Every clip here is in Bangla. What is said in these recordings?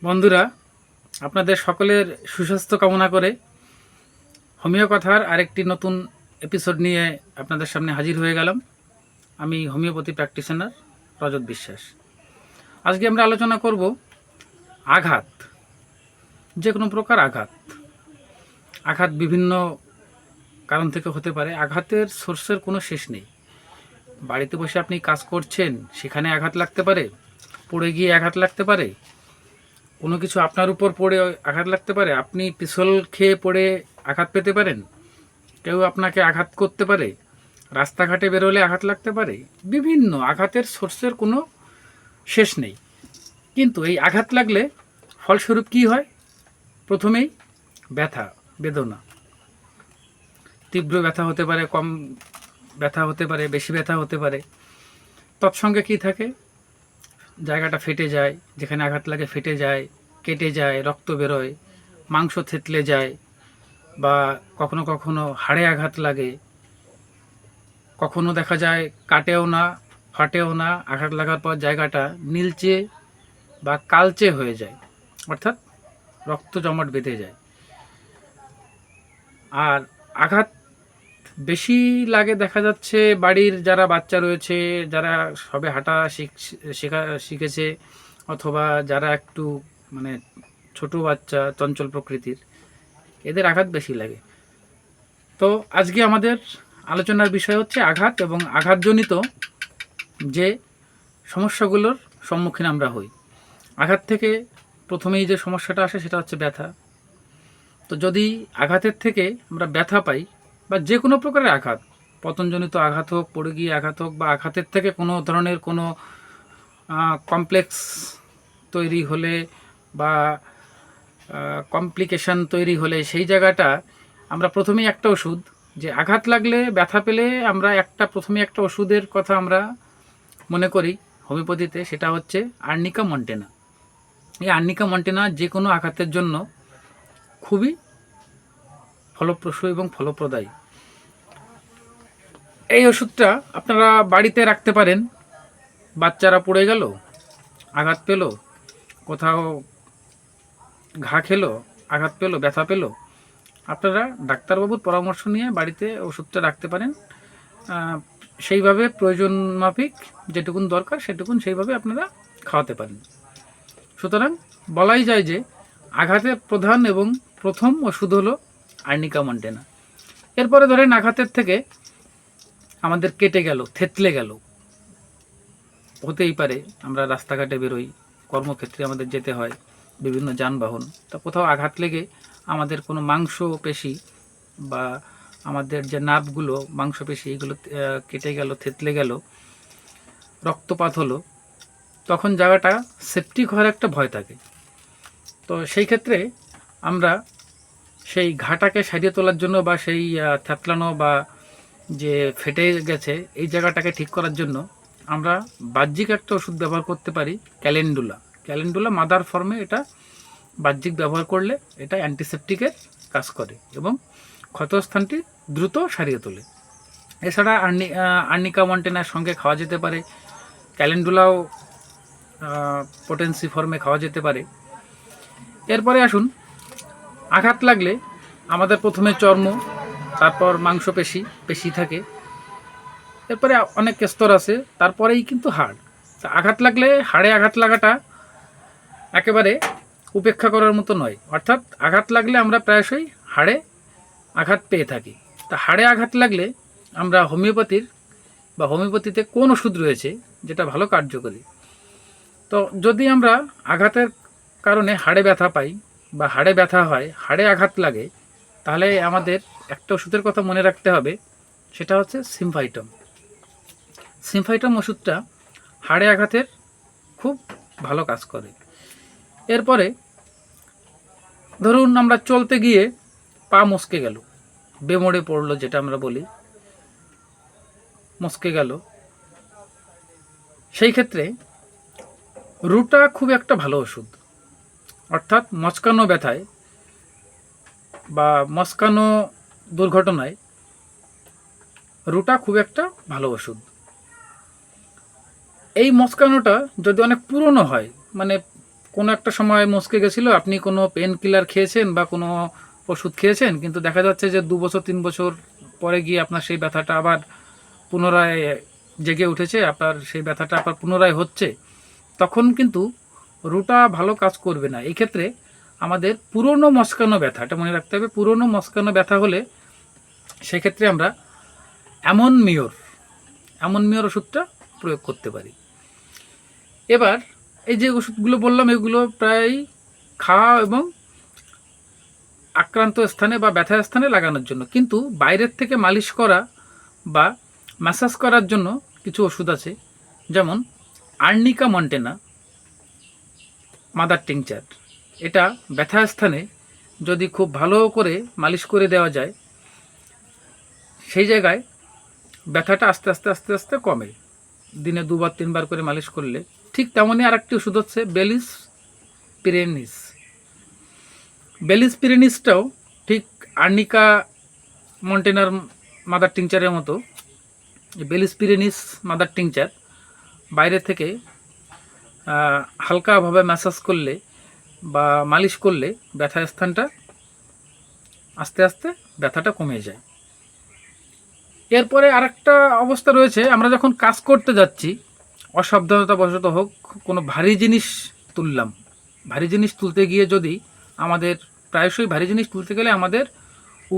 বন্ধুরা, আপনাদের সকলের সুস্বাস্থ্য কামনা করে হোমিও কথার আরেকটি নতুন এপিসোড নিয়ে আপনাদের সামনে হাজির হয়ে গেলাম। আমি হোমিওপ্যাথি প্র্যাকটিশনার রজত বিশ্বাস। আজকে আমরা আলোচনা করব আঘাত, যে কোনো প্রকার আঘাত। আঘাত বিভিন্ন কারণ থেকে হতে পারে। আঘাতের সোর্সের কোনো শেষ নেই। বাড়িতে বসে আপনি কাজ করছেন, সেখানে আঘাত লাগতে পারে, পড়ে গিয়ে আঘাত লাগতে পারে, কোনো কিছু আপনার উপর পড়ে আঘাত লাগতে পারে, আপনি পিছল খেয়ে পড়ে আঘাত পেতে পারেন, কেউ আপনাকে আঘাত করতে পারে, রাস্তাঘাটে বেরোলে আঘাত লাগতে পারে। বিভিন্ন আঘাতের সোর্সের কোনো শেষ নেই। কিন্তু এই আঘাত লাগলে ফলস্বরূপ কী হয়? প্রথমেই ব্যথা, বেদনা। তীব্র ব্যথা হতে পারে, কম ব্যথা হতে পারে, বেশি ব্যথা হতে পারে। তৎসঙ্গে কী থাকে? জায়গাটা ফেটে যায়, যেখানে আঘাত লাগে ফেটে যায়, কেটে যায়, রক্ত বেরোয়, মাংস থেতলে যায়, বা কখনো কখনো হাড়ে আঘাত লাগে, কখনো দেখা যায় কাটেও না, ফাটেও না, আঘাত লাগার পর জায়গাটা নীলচে বা কালচে হয়ে যায়, অর্থাৎ রক্ত জমাট বেঁধে যায়। আর আঘাত বেশি লাগে দেখা যাচ্ছে বাড়ির যারা বাচ্চা রয়েছে, যারা সবে হাঁটা শিখেছে, অথবা যারা একটু মানে ছোট বাচ্চা, চঞ্চল প্রকৃতির, এদের আঘাত বেশি লাগে। তো আজকে আমাদের আলোচনার বিষয় হচ্ছে আঘাত এবং আঘাতজনিত যে সমস্যাগুলোর সম্মুখীন আমরা হই। আঘাত থেকে প্রথমেই যে সমস্যাটা আসে সেটা হচ্ছে ব্যথা। তো যদি আঘাতের থেকে আমরা ব্যথা পাই, বা যে কোনো প্রকারের আঘাত, পতনজনিত আঘাত হোক, পড়ে গিয়ে আঘাত হোক, বা আঘাতের থেকে কোনো ধরনের কোনো কমপ্লেক্স তৈরি হলে বা কমপ্লিকেশান তৈরি হলে, সেই জায়গাটা আমরা প্রথমেই একটা ওষুধ, যে আঘাত লাগলে ব্যথা পেলে আমরা প্রথমে একটা ওষুধের কথা আমরা মনে করি হোমিওপ্যাথিতে, সেটা হচ্ছে আর্নিকা মন্টেনা। এই আর্নিকা মন্টেনা যে কোনো আঘাতের জন্য খুবই ফলপ্রসূ এবং ফলপ্রদায়ী। এই ওষুধটা আপনারা বাড়িতে রাখতে পারেন। বাচ্চারা পড়ে গেল, আঘাত পেল, কোথাও ঘা খেলো, আঘাত পেলো, ব্যথা পেলো, আপনারা ডাক্তারবাবুর পরামর্শ নিয়ে বাড়িতে ওষুধটা রাখতে পারেন। সেইভাবে প্রয়োজন মাফিক যেটুকুন দরকার সেটুকুন সেইভাবে আপনারা খাওয়াতে পারেন। সুতরাং বলাই যায় যে আঘাতের প্রধান এবং প্রথম ওষুধ হলো আর্নিকা মন্টেনা। এরপরে ধরেন আঘাতের থেকে আমাদের কেটে গেল, থেতলে গেল, হতেই পারে। আমরা রাস্তাঘাটে বেরোই, কর্মক্ষেত্রে আমাদের যেতে হয়, বিভিন্ন যানবাহন, তা কোথাও আঘাত লেগে আমাদের কোনো মাংসপেশি বা আমাদের যে নার্ভগুলো, মাংসপেশি, এগুলো কেটে গেল, থেতলে গেল, রক্তপাত হলো, তখন জায়গাটা সেপটিক হওয়ার একটা ভয় থাকে। তো সেই ক্ষেত্রে আমরা সেই ঘাটাকে সারিয়ে তোলার জন্য, বা সেই থেতলানো বা যে ফেটে গেছে এই জায়গাটাকে ঠিক করার জন্য আমরা বাহ্যিক একটা ওষুধ ব্যবহার করতে পারি, ক্যালেন্ডুলা। ক্যালেন্ডুলা মাদার ফর্মে এটা বাহ্যিক ব্যবহার করলে এটা অ্যান্টিসেপটিকের কাজ করে এবং ক্ষতস্থানটি দ্রুত সারিয়ে তোলে। এছাড়া আর্নিকা মন্টেনার সঙ্গে খাওয়া যেতে পারে, ক্যালেন্ডুলাও পোটেন্সি ফর্মে খাওয়া যেতে পারে। এরপরে আসুন, আঘাত লাগলে আমাদের প্রথমে চর্ম, তারপর মাংসপেশি, পেশি থাকে, এরপরে অনেক স্তর আছে, তারপরেই কিন্তু হাড়। তা আঘাত লাগলে হাড়ে আঘাত লাগাটা একেবারে উপেক্ষা করার মতো নয়। অর্থাৎ আঘাত লাগলে আমরা প্রায়শই হাড়ে আঘাত পেয়ে থাকি। তা হাড়ে আঘাত লাগলে আমরা হোমিওপ্যাথিতে কোন ওষুধ রয়েছে যেটা ভালো কার্যকরী? তো যদি আমরা আঘাতের কারণে হাড়ে ব্যথা পাই বা হাড়ে ব্যথা হয়, হাড়ে আঘাত লাগে, তাহলে আমাদের একটা ওষুধের কথা মনে রাখতে হবে, সেটা হচ্ছে সিমফাইটম। সিমফাইটম ওষুধটা হাড়ে আঘাতের খুব ভালো কাজ করে। এরপরে ধরুন আমরা চলতে গিয়ে পা মচকে গেল, বেমড়ে পড়লো, যেটা আমরা বলি, মচকে গেল, সেই ক্ষেত্রে রুটা খুব একটা ভালো ওষুধ। অর্থাৎ মচকানো ব্যথায় বা মচকানো দুর্ঘটনায় রুটা খুব একটা ভালো ওষুধ। এই মচকানোটা যদি অনেক পুরনো হয়, মানে কোনো একটা সময় মস্কে গেছিলো, আপনি কোনো পেন কিলার খেয়েছেন বা কোনো ওষুধ খেয়েছেন, কিন্তু দেখা যাচ্ছে যে 2 বছর 3 বছর পরে গিয়ে আপনার সেই ব্যথাটা আবার পুনরায় জেগে উঠেছে, আপনার সেই ব্যথাটা আবার পুনরায় হচ্ছে, তখন কিন্তু রুটা ভালো কাজ করবে না। এই ক্ষেত্রে আমাদের পুরনো মস্কানো ব্যথা, এটা মনে রাখতে হবে, পুরনো মস্কানো ব্যথা হলে সেক্ষেত্রে আমরা অ্যামন মিওর ওষুধটা প্রয়োগ করতে পারি। এবার এই যে ওষুধগুলো বললাম, এগুলো প্রায় খাওয়া এবং আক্রান্ত স্থানে বা ব্যথা স্থানে লাগানোর জন্য, কিন্তু বাইরের থেকে মালিশ করা বা ম্যাসাজ করার জন্য কিছু ওষুধ আছে, যেমন আর্নিকা মন্টেনা মাদার টিংচার। এটা ব্যথা স্থানে যদি খুব ভালো করে মালিশ করে দেওয়া যায়, সেই জায়গায় ব্যথাটা আস্তে আস্তে আস্তে আস্তে কমে, দিনে 2 বার 3 বার করে মালিশ করলে। ঠিক তেমনই আরেকটি ওষুধ হচ্ছে বেলিস পিরেনিস। বেলিস পিরেনিসটাও ঠিক আর্নিকা মন্টেনার মাদার টিংচারের মতো। বেলিস পিরেনিস মাদার টিংচার বাইরে থেকে হালকাভাবে ম্যাসাজ করলে বা মালিশ করলে ব্যথা স্থানটা আস্তে আস্তে ব্যথাটা কমে যায়। এরপরে আরেকটা অবস্থা রয়েছে, আমরা যখন কাজ করতে যাচ্ছি, অসাবধানতাবশত হোক কোনো ভারী জিনিস তুললাম, ভারী জিনিস তুলতে গিয়ে যদি আমাদের, প্রায়শই ভারী জিনিস তুলতে গেলে আমাদের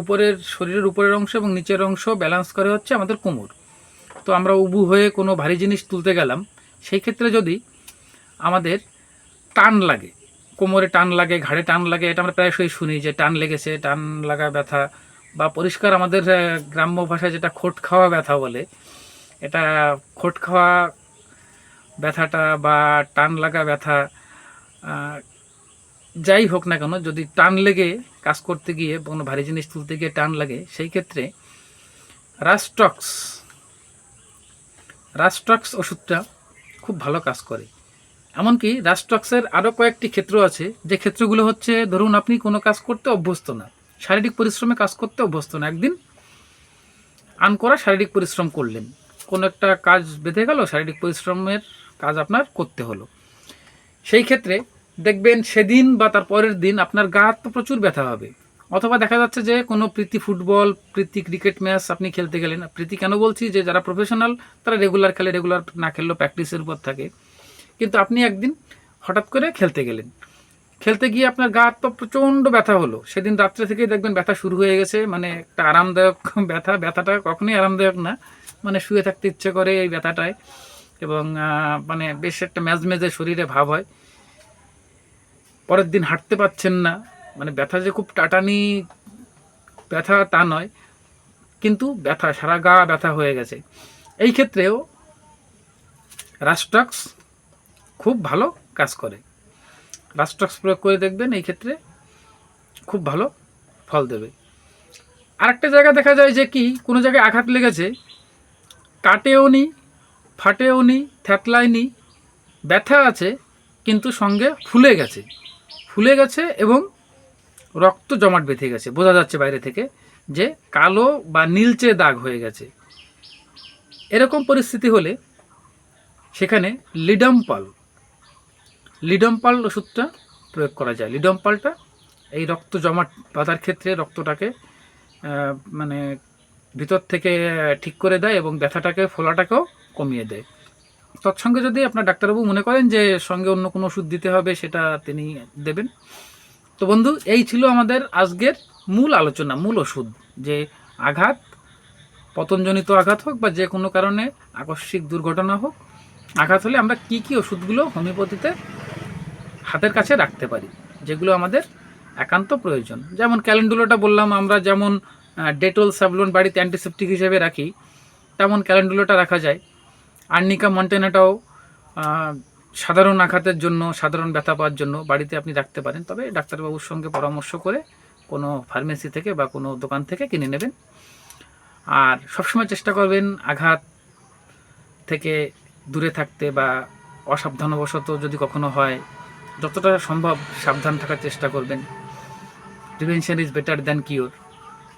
উপরের, শরীরের উপরের অংশ এবং নিচের অংশ ব্যালেন্স করে হচ্ছে আমাদের কোমর। তো আমরা উবু হয়ে কোনো ভারী জিনিস তুলতে গেলাম, সেই ক্ষেত্রে যদি আমাদের টান লাগে, কোমরে টান লাগে, ঘাড়ে টান লাগে, এটা আমরা প্রায়শই শুনি যে টান লেগেছে, টান লাগা ব্যথা, বা পরিষ্কার আমাদের গ্রাম্য ভাষায় যেটা খোট খাওয়া ব্যথা বলে, এটা খোট খাওয়া ব্যথাটা বা টান লাগা ব্যথা, যাই হোক না কেন, যদি টান লেগে কাজ করতে গিয়ে কোনো ভারী জিনিস তুলতে গিয়ে টান লাগে, সেই ক্ষেত্রে রাস্টক্স ওষুধটা খুব ভালো কাজ করে। এমনকি রাস্টক্সের আরও কয়েকটি ক্ষেত্র আছে, যে ক্ষেত্রগুলো হচ্ছে, ধরুন আপনি কোনো কাজ করতে অভ্যস্ত না, শারীরিক পরিশ্রমে কাজ করতে অভ্যস্ত না, একদিন আনকরা শারীরিক পরিশ্রম করলেন, কোনো একটা কাজ বেঁধে গেল, শারীরিক পরিশ্রমের কাজ আপনার করতে হলো, সেই ক্ষেত্রে দেখবেন সেদিন বা তার পরের দিন আপনার গা তো প্রচুর ব্যথা হবে। অথবা দেখা যাচ্ছে যে কোনো প্রীতি ফুটবল, প্রীতি ক্রিকেট ম্যাচ আপনি খেলতে গেলেন, প্রীতি কেন বলছি, যে যারা প্রফেশনাল তারা রেগুলার খেলে, রেগুলার না খেললেও প্র্যাকটিসের উপর থাকে, কিন্তু আপনি একদিন হঠাৎ করে খেলতে গেলেন, খেলতে গিয়ে আপনার গা তো প্রচণ্ড ব্যথা হলো, সেদিন রাত্রে থেকেই দেখবেন ব্যথা শুরু হয়ে গেছে, মানে একটা আরামদায়ক ব্যথাটা কখনোই আরামদায়ক না, মানে শুয়ে থাকতে ইচ্ছে করে এই ব্যথাটায়, এবং মানে বেশ একটা ম্যাজমেজে শরীরে ভাব হয়, পরের দিন হাঁটতে পারছেন না, মানে ব্যথা যে খুব টাটানি ব্যথা তা নয়, কিন্তু ব্যথা সারা গা ব্যথা হয়ে গেছে। এই ক্ষেত্রেও রাস্টক্স খুব ভালো কাজ করে, রাস্টক্স প্রয়োগ করে দেখবেন, এই ক্ষেত্রে খুব ভালো ফল দেবে। আরেকটা জায়গা দেখা যায় যে কি, কোনো জায়গায় আঘাত লেগেছে, কাটেও নি, ফাটেও নি, থ্যাতলায়নি, ব্যথা আছে, কিন্তু সঙ্গে ফুলে গেছে এবং রক্ত জমাট বেঁধে গেছে, বোঝা যাচ্ছে বাইরে থেকে যে কালো বা নীলচে দাগ হয়ে গেছে। এরকম পরিস্থিতি হলে সেখানে লিডম্পাল ওষুধটা প্রয়োগ করা যায়। লিডম্পালটা এই রক্ত জমাট বাঁধার ক্ষেত্রে রক্তটাকে মানে ভিতর থেকে ঠিক করে দেয় এবং ব্যথাটাকে, ফোলাটাকেও কমিয়ে দেয়। তৎসঙ্গে যদি আপনার ডাক্তারবাবু মনে করেন যে সঙ্গে অন্য কোনো ওষুধ দিতে হবে, সেটা তিনি দেবেন। তো বন্ধু, এই ছিল আমাদের আজকের মূল আলোচনা, মূল ওষুধ, যে আঘাত, পতনজনিত আঘাত হোক বা যে কোনো কারণে আকস্মিক দুর্ঘটনা হোক, আঘাত হলে আমরা কি কি ওষুধগুলো হোমিওপ্যাথিতে হাতের কাছে রাখতে পারি, যেগুলো আমাদের একান্ত প্রয়োজন। যেমন ক্যালেন্ডুলাটা বললাম, আমরা যেমন ডেটল, স্যাভলন বাড়িতে অ্যান্টিসেপটিক হিসেবে রাখি, তেমন ক্যালেন্ডুলাটা রাখা যায়। আর্নিকা মন্টেনাটাও সাধারণ আঘাতের জন্য, সাধারণ ব্যথা পাওয়ার জন্য বাড়িতে আপনি রাখতে পারেন, তবে ডাক্তারবাবুর সঙ্গে পরামর্শ করে কোনো ফার্মেসি থেকে বা কোনো দোকান থেকে কিনে নেবেন। আর সবসময় চেষ্টা করবেন আঘাত থেকে দূরে থাকতে, বা অসাবধানবশত যদি কখনো হয়, যতটা সম্ভব সাবধান থাকার চেষ্টা করবেন। Prevention is better than cure.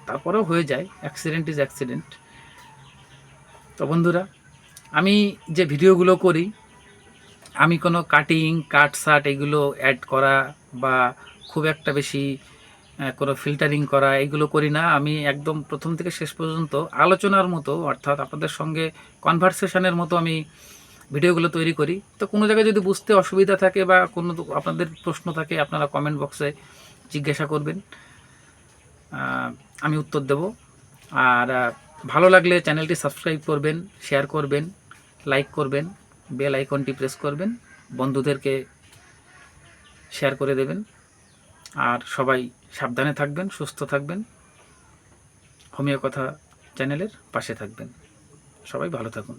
তারপরেও হয়ে যায়, অ্যাক্সিডেন্ট ইজ অ্যাক্সিডেন্ট। তো বন্ধুরা, আমি যে ভিডিওগুলো করি আমি কোনো কাটিং কাটসাট এগুলো অ্যাড করা বা খুব একটা বেশি কোনো ফিল্টারিং করা এগুলো করি না। আমি একদম প্রথম থেকে শেষ পর্যন্ত আলোচনার মতো, অর্থাৎ আপনাদের সঙ্গে কনভারসেশনের মতো আমি ভিডিওগুলো তৈরি করি। তো কোনো জায়গায় যদি বুঝতে অসুবিধা থাকে বা কোনো আপনাদের প্রশ্ন থাকে, আপনারা কমেন্ট বক্সে জিজ্ঞাসা করবেন, আমি উত্তর দেব। আর ভালো লাগলে চ্যানেলটি সাবস্ক্রাইব করবেন, শেয়ার করবেন, লাইক করবেন, বেল আইকনটি প্রেস করবেন, বন্ধুদেরকে শেয়ার করে দেবেন। আর সবাই সাবধানে থাকবেন, সুস্থ থাকবেন, হোমিও কথা চ্যানেলের পাশে থাকবেন। সবাই ভালো থাকুন।